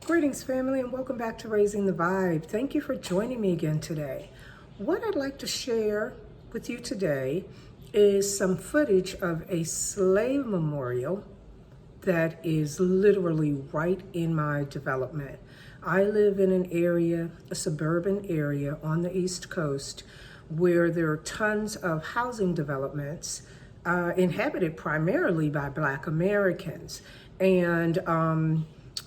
Greetings, family, and welcome back to Raising the Vibe. Thank you for joining me again today. What I'd like to share with you today is some footage of a slave memorial that is literally right in my development. I live in an area, a suburban area on the East Coast, where there are tons of housing developments inhabited primarily by Black Americans. And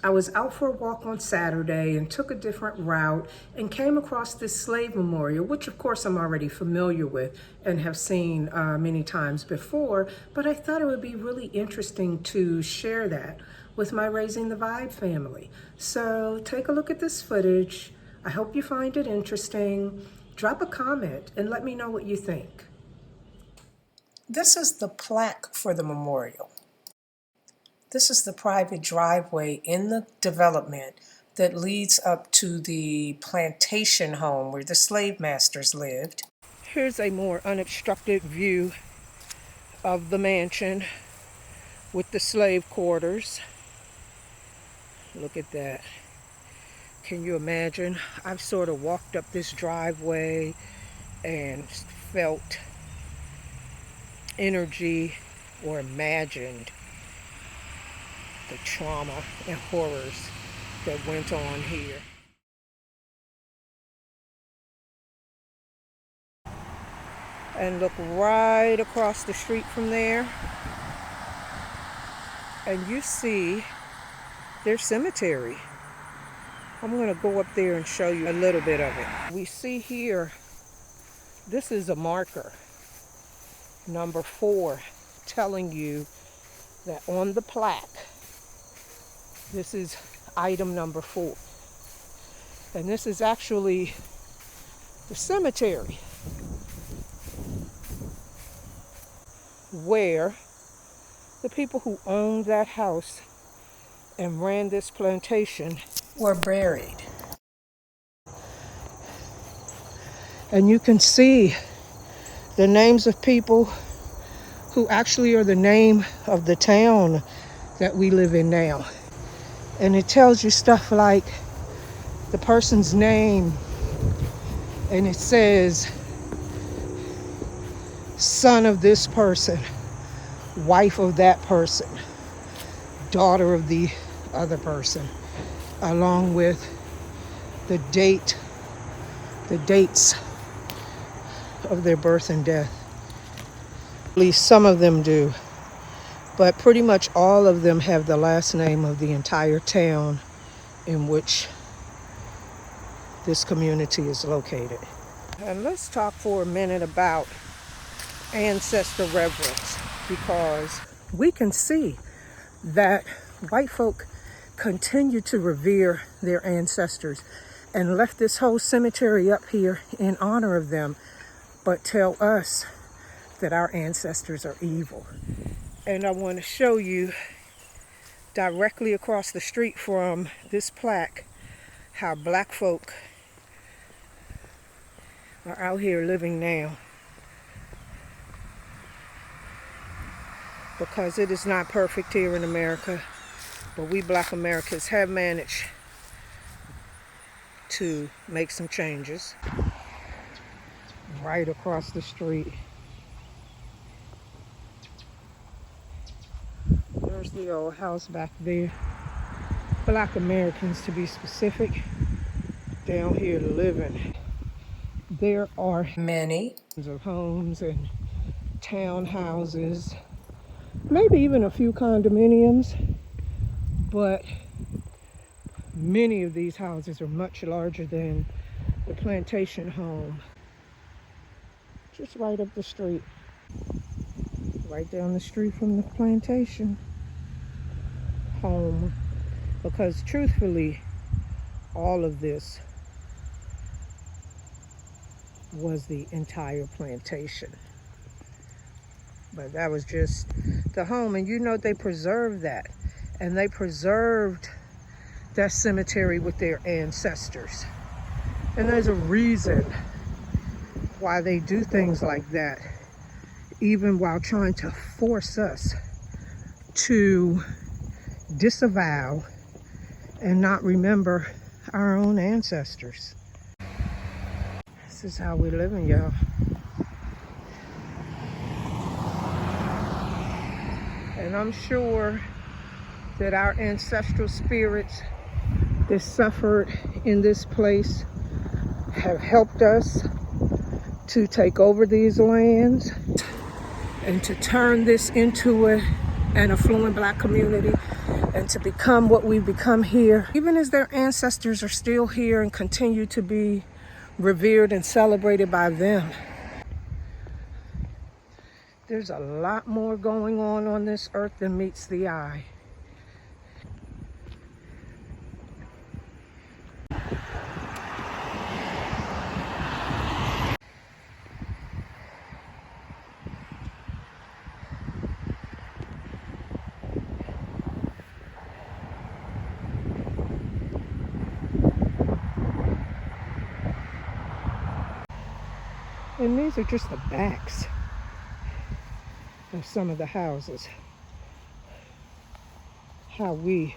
I was out for a walk on Saturday and took a different route and came across this slave memorial, which of course I'm already familiar with and have seen many times before, but I thought it would be really interesting to share that with my Raising the Vibe family. So take a look at this footage. I hope you find it interesting. Drop a comment and let me know what you think. This is the plaque for the memorial. This is the private driveway in the development that leads up to the plantation home where the slave masters lived. Here's a more unobstructed view of the mansion with the slave quarters. Look at that. Can you imagine? I've sort of walked up this driveway and felt energy or imagined the trauma and horrors that went on here. And look right across the street from there, and you see their cemetery. I'm going to go up there and show you a little bit of it. We see here, this is a marker, number 4, telling you that on the plaque, this is item number 4. And this is actually the cemetery where the people who owned that house and ran this plantation were buried. And you can see the names of people who actually are the name of the town that we live in now. And it tells you stuff like the person's name, and it says son of this person, wife of that person, daughter of the other person, along with the dates of their birth and death. At least some of them do. But pretty much all of them have the last name of the entire town in which this community is located. And let's talk for a minute about ancestor reverence, because we can see that white folk continue to revere their ancestors and left this whole cemetery up here in honor of them, but tell us that our ancestors are evil. And I want to show you directly across the street from this plaque how Black folk are out here living now. Because it is not perfect here in America, but we Black Americans have managed to make some changes. Right across the street, there's the old house back there. Black Americans, to be specific, down here living. There are many of homes and townhouses, maybe even a few condominiums, but many of these houses are much larger than the plantation home. Just right up the street, right down the street from the plantation home, because truthfully, all of this was the entire plantation. But that was just the home, and you know they preserved that, and they preserved that cemetery with their ancestors. And there's a reason why they do things like that, even while trying to force us to disavow and not remember our own ancestors. This is how we're living, y'all. And I'm sure that our ancestral spirits that suffered in this place have helped us to take over these lands and to turn this into an affluent Black community and to become what we've become here. Even as their ancestors are still here and continue to be revered and celebrated by them. There's a lot more going on this earth than meets the eye. And these are just the backs of some of the houses. How we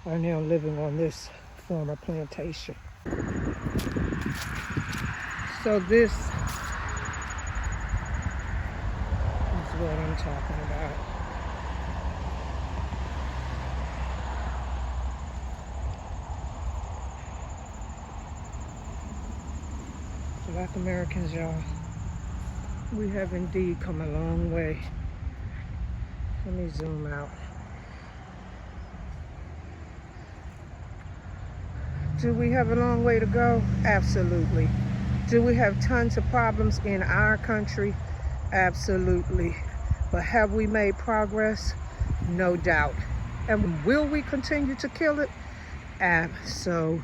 are now living on this former plantation. So this is what I'm talking about. Black Americans, y'all, we have indeed come a long way. Let me zoom out. Do we have a long way to go? Absolutely. Do we have tons of problems in our country? Absolutely. But have we made progress? No doubt. And will we continue to kill it? Absolutely.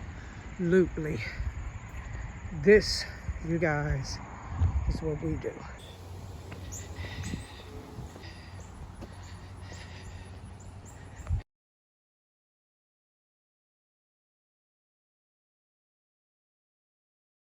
This, you guys, is what we do.